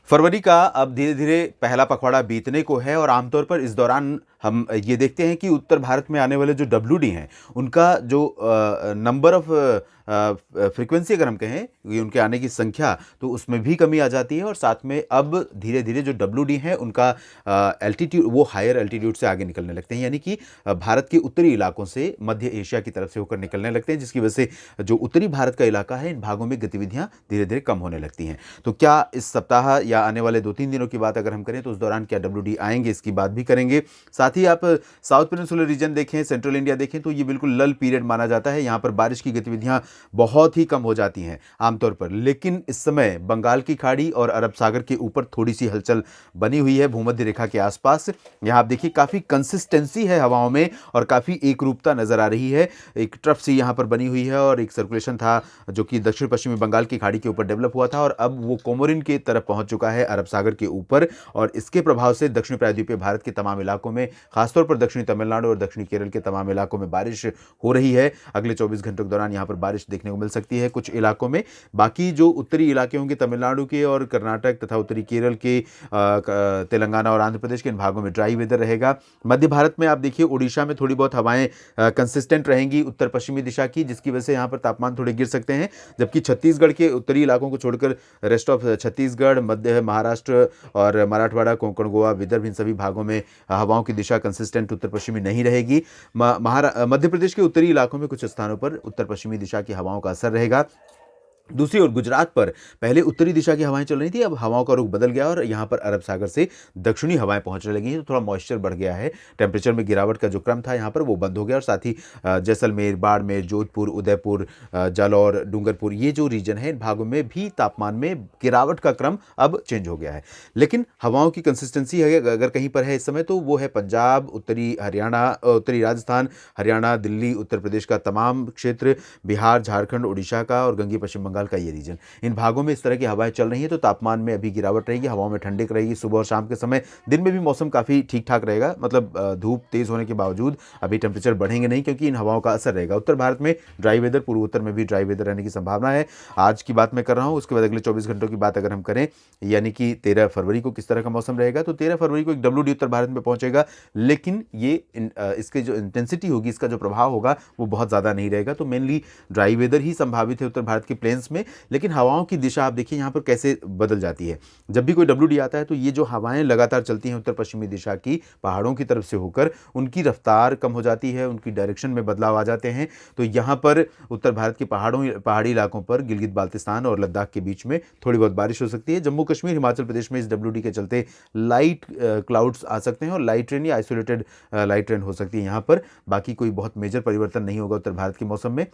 फरवरी का अब धीरे-धीरे पहला पखवाड़ा बीतने को है और आमतौर पर इस दौरान हम ये देखते हैं कि उत्तर भारत में आने वाले जो डब्ल्यूडी हैं, उनका जो नंबर ऑफ फ्रीक्वेंसी अगर हम कहें, ये उनके आने की संख्या, तो उसमें भी कमी आ जाती है और साथ में अब धीरे-धीरे जो डब्ल्यूडी हैं, उनका एल्टीट्यूड वो हायर एल्टीट्यूड से आगे निकलने लगते हैं। यानी कि भारत के उत्तरी इलाकों से मध्य एशिया की तरफ से होकर निकलने लगते हैं, जिसकी वजह से जो उत्तरी भारत का इलाका है, इन भागों में गतिविधियाँ धीरे-धीरे कम होने लगती हैं। तो क्या इस सप्ताह या आने वाले 2-3 दिनों की बात अगर हम करें तो उस दौरान क्या डब्ल्यूडी आएँगे, इसकी बात भी करेंगे। साथ ही आप साउथ पेनिनसुलर रीजन देखें, सेंट्रल इंडिया देखें तो ये बिल्कुल लल पीरियड माना जाता है। यहाँ पर बारिश की गतिविधियाँ बहुत ही कम हो जाती हैं आमतौर पर। लेकिन इस समय बंगाल की खाड़ी और अरब सागर के ऊपर थोड़ी-सी हलचल बनी हुई है भूमध्य रेखा के आसपास। यहाँ आप देखिए काफ़ी कंसिस्टेंसी है हवाओं में और काफ़ी एकरूपता नज़र आ रही है। एक ट्रफ सी यहाँ पर बनी हुई है और एक सर्कुलेशन था जो कि दक्षिण पश्चिमी बंगाल की खाड़ी के ऊपर डेवलप हुआ था और अब वो कोमोरिन की तरफ पहुँच चुका है अरब सागर के ऊपर और इसके प्रभाव से दक्षिण प्रायद्वीपीय भारत के तमाम इलाकों में, खासतौर पर दक्षिणी तमिलनाडु और दक्षिणी केरल के तमाम इलाकों में बारिश हो रही है। अगले 24 घंटों के दौरान यहाँ पर बारिश देखने को मिल सकती है कुछ इलाकों में। बाकी जो उत्तरी इलाके होंगे तमिलनाडु के और कर्नाटक तथा उत्तरी केरल के, तेलंगाना और आंध्र प्रदेश के इन भागों में ड्राई वेदर रहेगा। मध्य भारत में आप देखिए उड़ीसा में थोड़ी बहुत हवाएं कंसिस्टेंट रहेंगी उत्तर पश्चिमी दिशा की, जिसकी वजह से यहाँ पर तापमान थोड़े गिर सकते हैं। जबकि छत्तीसगढ़ के उत्तरी इलाकों को छोड़कर रेस्ट ऑफ छत्तीसगढ़, मध्य महाराष्ट्र और मराठवाड़ा, कोंकण, गोवा, विदर्भ, इन सभी भागों में हवाओं की दिशा कंसिस्टेंट उत्तर पश्चिमी नहीं रहेगी। मध्य प्रदेश के उत्तरी इलाकों में कुछ स्थानों पर उत्तर पश्चिमी दिशा की हवाओं का असर रहेगा। दूसरी ओर गुजरात पर पहले उत्तरी दिशा की हवाएं चल रही थी, अब हवाओं का रुख बदल गया और यहाँ पर अरब सागर से दक्षिणी हवाएं पहुंचने लगी हैं, तो थोड़ा मॉइस्चर बढ़ गया है। टेम्परेचर में गिरावट का जो क्रम था यहाँ पर वो बंद हो गया और साथ ही जैसलमेर, बाड़मेर, जोधपुर, उदयपुर, जालौर, डूंगरपुर, ये जो रीजन है इन भागों में भी तापमान में गिरावट का क्रम अब चेंज हो गया है। लेकिन हवाओं की कंसिस्टेंसी है अगर कहीं पर है इस समय तो वो है पंजाब, उत्तरी हरियाणा, उत्तरी राजस्थान, हरियाणा, दिल्ली, उत्तर प्रदेश का तमाम क्षेत्र, बिहार, झारखंड, उड़ीसा का और गंगीय पश्चिम बंगाल का ये रीजन। इन भागों में इस तरह की हवाएं चल रही हैं तो तापमान में अभी गिरावट रहेगी, हवाओं में ठंडक रहेगी सुबह और शाम के समय। दिन में भी मौसम काफ़ी ठीक ठाक रहेगा, मतलब धूप तेज़ होने के बावजूद अभी टेम्परेचर बढ़ेंगे नहीं क्योंकि इन हवाओं का असर रहेगा। उत्तर भारत में ड्राई वेदर, पूर्वोत्तर में भी ड्राई वेदर रहने की संभावना है। आज की बात मैं कर रहा हूँ, उसके बाद अगले 24 घंटों की बात अगर हम करें, यानी कि 13 फरवरी को किस तरह का मौसम रहेगा, तो 13 फरवरी को एक डब्ल्यूडी उत्तर भारत में पहुंचेगा, लेकिन ये इसके जो इंटेंसिटी होगी, इसका जो प्रभाव होगा वो बहुत ज़्यादा नहीं रहेगा। तो मेनली ड्राई वेदर ही संभावित है उत्तर भारत के प्लेन्स में। लेकिन हवाओं की दिशा आप देखिए यहाँ पर कैसे बदल जाती है। जब भी कोई डब्ल्यूडी आता है तो ये जो हवाएं लगातार चलती हैं उत्तर पश्चिमी दिशा की, पहाड़ों की तरफ से होकर, उनकी रफ्तार कम हो जाती है, उनकी डायरेक्शन में बदलाव आ जाते हैं। तो यहाँ पर उत्तर भारत के पहाड़ी इलाकों पर गिलगित बाल्टिस्तान और लद्दाख के बीच में थोड़ी बहुत बारिश हो सकती है। जम्मू कश्मीर, हिमाचल प्रदेश में इस डब्ल्यूडी के चलते लाइट क्लाउड्स आ सकते हैं और लाइट रेन या आइसोलेटेड लाइट रेन हो सकती है यहाँ पर। बाकी कोई बहुत मेजर परिवर्तन नहीं होगा उत्तर भारत के मौसम में।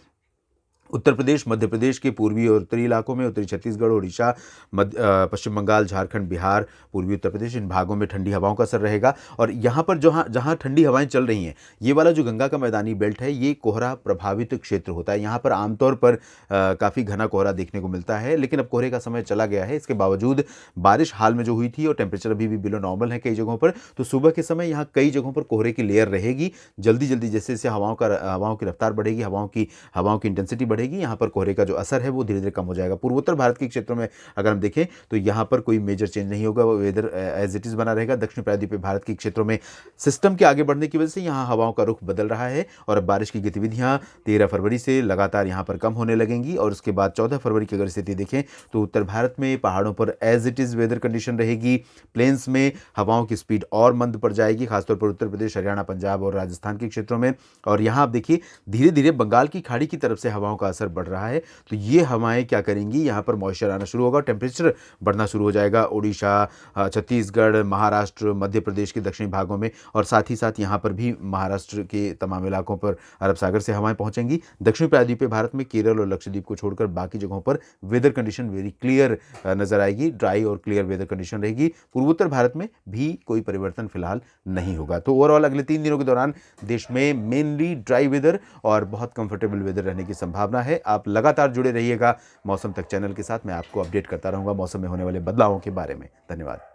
उत्तर प्रदेश, मध्य प्रदेश के पूर्वी और उत्तरी इलाकों में, उत्तरी छत्तीसगढ़, उड़ीसा, पश्चिम बंगाल, झारखंड, बिहार, पूर्वी उत्तर प्रदेश, इन भागों में ठंडी हवाओं का असर रहेगा। और यहाँ पर जहाँ ठंडी हवाएं चल रही हैं, ये वाला जो गंगा का मैदानी बेल्ट है, ये कोहरा प्रभावित क्षेत्र होता है। यहाँ पर आमतौर पर काफ़ी घना कोहरा देखने को मिलता है, लेकिन अब कोहरे का समय चला गया है। इसके बावजूद बारिश हाल में जो हुई थी और टेम्परेचर अभी भी बिलो नॉर्मल है कई जगहों पर, तो सुबह के समय यहाँ कई जगहों पर कोहरे की लेयर रहेगी। जल्दी जल्दी जैसे जैसे हवाओं की रफ्तार बढ़ेगी, हवाओं की इंटेंसिटी बढ़ेगी, यहाँ पर कोहरे का जो असर है वो धीरे धीरे कम हो जाएगा। पूर्वोत्तर भारत के क्षेत्रों में अगर हम देखें तो यहाँ पर कोई मेजर चेंज नहीं होगा, वो वेदर एज इट इज बना रहेगा। दक्षिण प्रायद्वीपीय भारत के क्षेत्रों में सिस्टम के आगे बढ़ने की वजह से यहाँ हवाओं का रुख बदल रहा है और अब बारिश की गतिविधियाँ 13 फरवरी से लगातार यहाँ पर कम होने लगेंगी। और उसके बाद 14 फरवरी की अगर स्थिति देखें तो उत्तर भारत में पहाड़ों पर as it is weather condition रहेगी। प्लेन्स में हवाओं की स्पीड और मंद पड़ जाएगी, खासतौर पर उत्तर प्रदेश, हरियाणा, पंजाब और राजस्थान के क्षेत्रों में। और यहाँ आप देखिए धीरे धीरे बंगाल की खाड़ी की तरफ से हवाओं का असर बढ़ रहा है, तो ये हवाएं क्या करेंगी, यहाँ पर मॉइस्चर आना शुरू होगा, टेम्परेचर बढ़ना शुरू हो जाएगा उड़ीसा, छत्तीसगढ़, महाराष्ट्र, मध्य प्रदेश के दक्षिणी भागों में और साथ ही साथ यहाँ पर भी महाराष्ट्र के तमाम इलाकों पर अरब सागर से हवाएं पहुंचेंगी। दक्षिण प्रायद्वीपीय भारत में केरल और लक्षद्वीप को छोड़कर बाकी जगहों पर वेदर कंडीशन वेरी क्लियर नजर आएगी, ड्राई और क्लियर वेदर कंडीशन रहेगी। पूर्वोत्तर भारत में भी कोई परिवर्तन फिलहाल नहीं होगा। तो ओवरऑल अगले 3 दिनों के दौरान देश में मेनली ड्राई वेदर और बहुत कंफर्टेबल वेदर रहने की संभावना है। आप लगातार जुड़े रहिएगा मौसम तक चैनल के साथ, मैं आपको अपडेट करता रहूंगा मौसम में होने वाले बदलावों के बारे में। धन्यवाद।